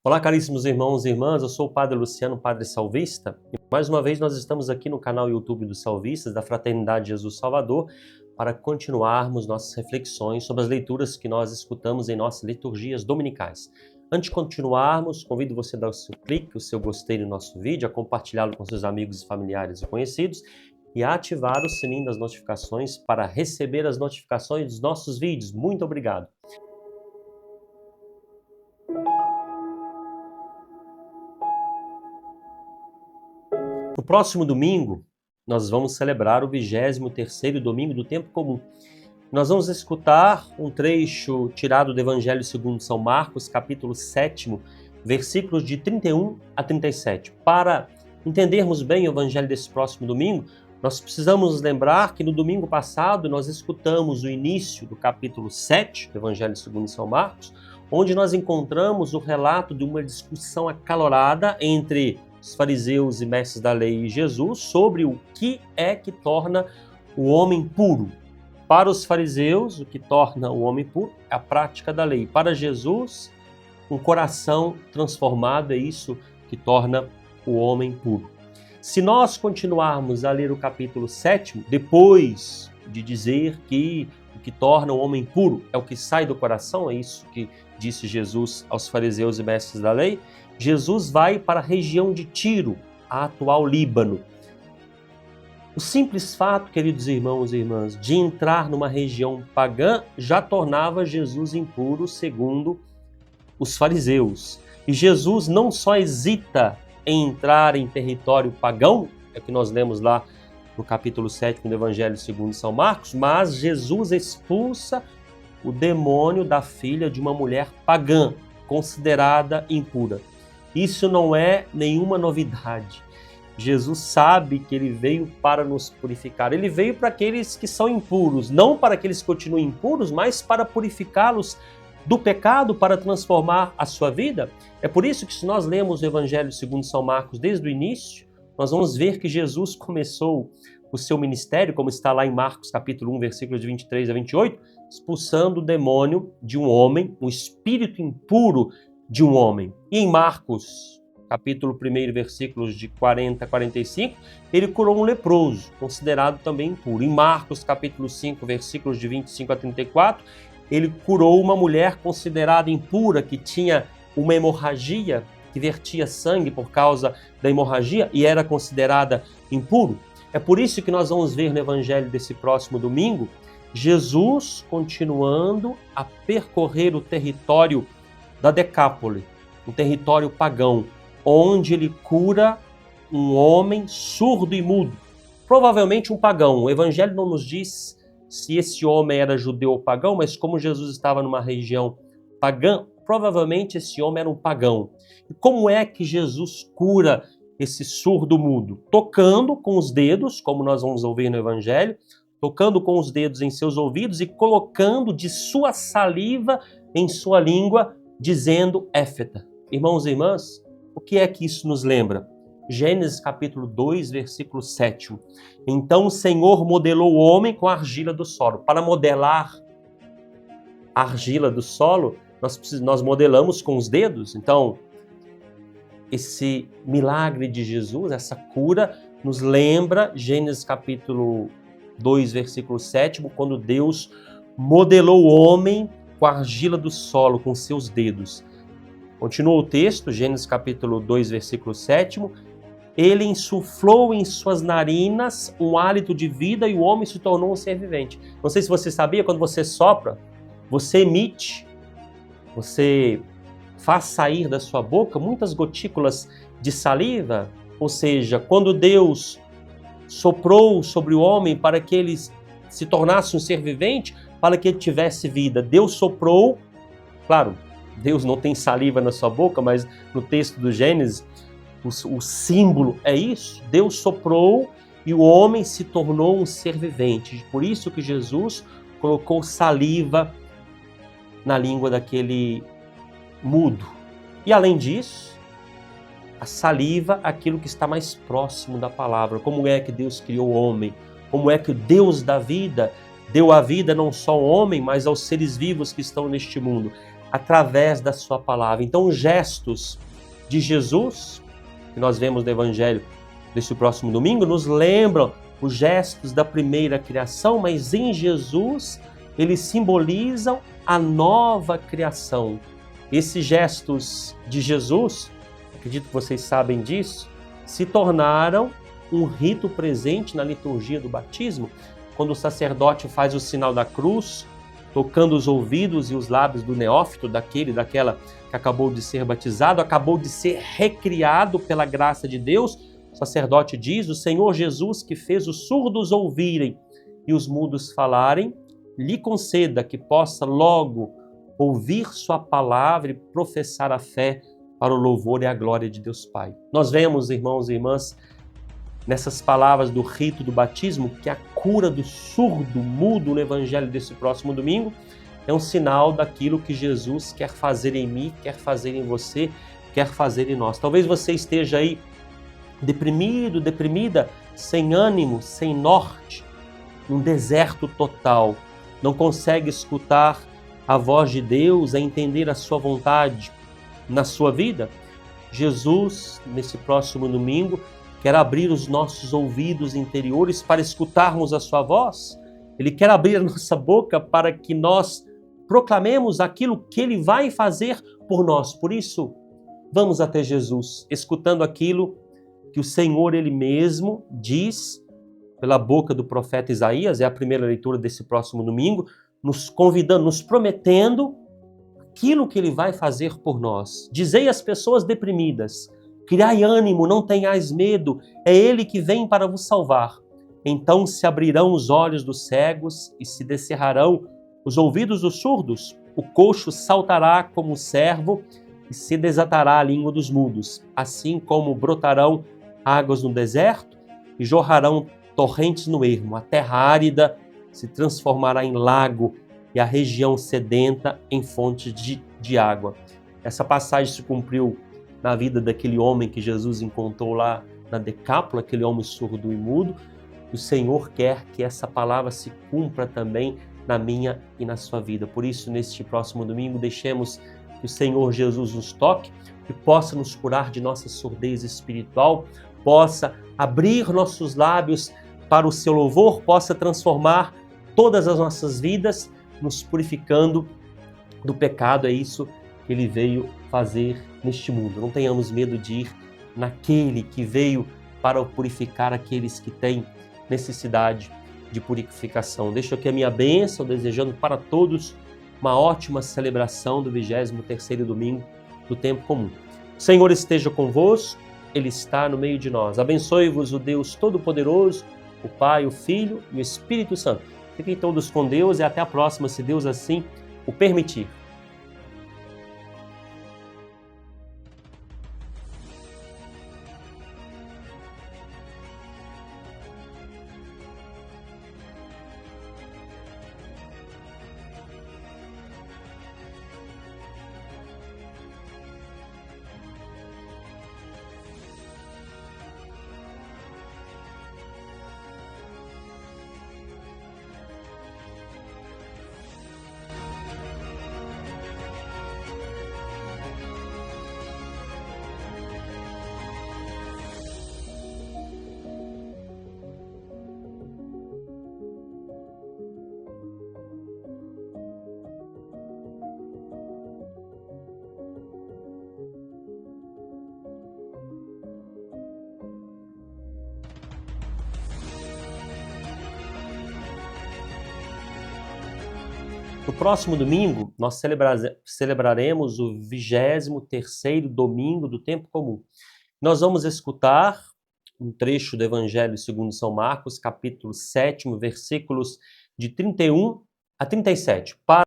Olá, caríssimos irmãos e irmãs, eu sou o Padre Luciano, Padre Salvista, e mais uma vez nós estamos aqui no canal YouTube dos Salvistas, da Fraternidade Jesus Salvador, para continuarmos nossas reflexões sobre as leituras que nós escutamos em nossas liturgias dominicais. Antes de continuarmos, convido você a dar o seu clique, o seu gostei no nosso vídeo, a compartilhá-lo com seus amigos, familiares e conhecidos, e a ativar o sininho das notificações para receber as notificações dos nossos vídeos. Muito obrigado! No próximo domingo, nós vamos celebrar o 23º domingo do tempo comum. Nós vamos escutar um trecho tirado do Evangelho segundo São Marcos, capítulo 7, versículos de 31 a 37. Para entendermos bem o Evangelho desse próximo domingo, nós precisamos lembrar que no domingo passado nós escutamos o início do capítulo 7 do Evangelho segundo São Marcos, onde nós encontramos o relato de uma discussão acalorada entre os fariseus e mestres da lei e Jesus sobre o que é que torna o homem puro. Para os fariseus, o que torna o homem puro é a prática da lei. Para Jesus, um coração transformado é isso que torna o homem puro. Se nós continuarmos a ler o capítulo 7, depois de dizer que o que torna o homem puro é o que sai do coração, é isso que disse Jesus aos fariseus e mestres da lei, Jesus vai para a região de Tiro, a atual Líbano. O simples fato, queridos irmãos e irmãs, de entrar numa região pagã já tornava Jesus impuro, segundo os fariseus. E Jesus não só hesita em entrar em território pagão, é o que nós lemos lá no capítulo 7 do Evangelho segundo São Marcos, mas Jesus expulsa o demônio da filha de uma mulher pagã, considerada impura. Isso não é nenhuma novidade. Jesus sabe que ele veio para nos purificar. Ele veio para aqueles que são impuros, não para aqueles que continuem impuros, mas para purificá-los do pecado, para transformar a sua vida. É por isso que se nós lemos o Evangelho segundo São Marcos desde o início, nós vamos ver que Jesus começou o seu ministério, como está lá em Marcos capítulo 1, versículos de 23 a 28, expulsando o demônio de um homem, um espírito impuro de um homem. E em Marcos, capítulo 1, versículos de 40 a 45, ele curou um leproso, considerado também impuro. Em Marcos, capítulo 5, versículos de 25 a 34, ele curou uma mulher considerada impura, que tinha uma hemorragia, que vertia sangue por causa da hemorragia e era considerada impuro. É por isso que nós vamos ver no Evangelho desse próximo domingo, Jesus continuando a percorrer o território da Decápole, um território pagão, onde ele cura um homem surdo e mudo, provavelmente um pagão. O Evangelho não nos diz se esse homem era judeu ou pagão, mas como Jesus estava numa região pagã, provavelmente esse homem era um pagão. E como é que Jesus cura esse surdo mudo? Tocando com os dedos, como nós vamos ouvir no Evangelho, tocando com os dedos em seus ouvidos e colocando de sua saliva em sua língua, dizendo éfeta. Irmãos e irmãs, o que é que isso nos lembra? Gênesis capítulo 2, versículo 7. Então o Senhor modelou o homem com a argila do solo. Para modelar a argila do solo, nós modelamos com os dedos. Então, esse milagre de Jesus, essa cura, nos lembra Gênesis capítulo 2, versículo 7, quando Deus modelou o homem com a argila do solo, com seus dedos. Continua o texto, Gênesis capítulo 2, versículo 7. Ele insuflou em suas narinas um hálito de vida e o homem se tornou um ser vivente. Não sei se você sabia, quando você sopra, você emite, você faz sair da sua boca muitas gotículas de saliva. Ou seja, quando Deus soprou sobre o homem para que ele se tornasse um ser vivente, para que ele tivesse vida, Deus soprou, claro, Deus não tem saliva na sua boca, mas no texto do Gênesis, o símbolo é isso. Deus soprou e o homem se tornou um ser vivente. Por isso que Jesus colocou saliva na língua daquele mudo. E além disso, a saliva, aquilo que está mais próximo da palavra. Como é que Deus criou o homem? Como é que o Deus da vida deu a vida não só ao homem, mas aos seres vivos que estão neste mundo? através da sua palavra. Então, os gestos de Jesus, que nós vemos no Evangelho desse próximo domingo, nos lembram os gestos da primeira criação, mas em Jesus eles simbolizam a nova criação. Esses gestos de Jesus, acredito que vocês sabem disso, se tornaram um rito presente na liturgia do batismo, quando o sacerdote faz o sinal da cruz, tocando os ouvidos e os lábios do neófito, daquela que acabou de ser batizado, acabou de ser recriado pela graça de Deus. O sacerdote diz: o Senhor Jesus, que fez os surdos ouvirem e os mudos falarem, lhe conceda que possa logo ouvir sua palavra e professar a fé para o louvor e a glória de Deus Pai. Nós vemos, irmãos e irmãs, nessas palavras do rito do batismo, que a cura do surdo, mudo no evangelho desse próximo domingo é um sinal daquilo que Jesus quer fazer em mim, quer fazer em você, quer fazer em nós. Talvez você esteja aí deprimido, deprimida, sem ânimo, sem norte, num deserto total, não consegue escutar a voz de Deus, a entender a sua vontade na sua vida. Jesus, nesse próximo domingo, quer abrir os nossos ouvidos interiores para escutarmos a sua voz. Ele quer abrir a nossa boca para que nós proclamemos aquilo que Ele vai fazer por nós. Por isso, vamos até Jesus, escutando aquilo que o Senhor Ele mesmo diz pela boca do profeta Isaías, é a primeira leitura desse próximo domingo, nos convidando, nos prometendo aquilo que Ele vai fazer por nós. Dizei às pessoas deprimidas: criai ânimo, não tenhais medo, é Ele que vem para vos salvar. Então se abrirão os olhos dos cegos e se descerrarão os ouvidos dos surdos. O coxo saltará como o cervo e se desatará a língua dos mudos. Assim como brotarão águas no deserto e jorrarão torrentes no ermo. A terra árida se transformará em lago e a região sedenta em fonte de água. Essa passagem se cumpriu na vida daquele homem que Jesus encontrou lá na Decápola, aquele homem surdo e mudo. O Senhor quer que essa palavra se cumpra também na minha e na sua vida. Por isso, neste próximo domingo, deixemos que o Senhor Jesus nos toque e possa nos curar de nossa surdez espiritual, possa abrir nossos lábios para o seu louvor, possa transformar todas as nossas vidas, nos purificando do pecado. É isso que Ele veio fazer neste mundo. Não tenhamos medo de ir naquele que veio para purificar aqueles que têm necessidade de purificação. Deixo aqui a minha bênção, desejando para todos uma ótima celebração do 23º domingo do tempo comum. O Senhor esteja convosco, Ele está no meio de nós. Abençoe-vos o Deus Todo-Poderoso, o Pai, o Filho e o Espírito Santo. Fiquem todos com Deus e até a próxima, se Deus assim o permitir. No próximo domingo, nós celebraremos o 23º domingo do tempo comum. Nós vamos escutar um trecho do Evangelho segundo São Marcos, capítulo 7, versículos de 31 a 37.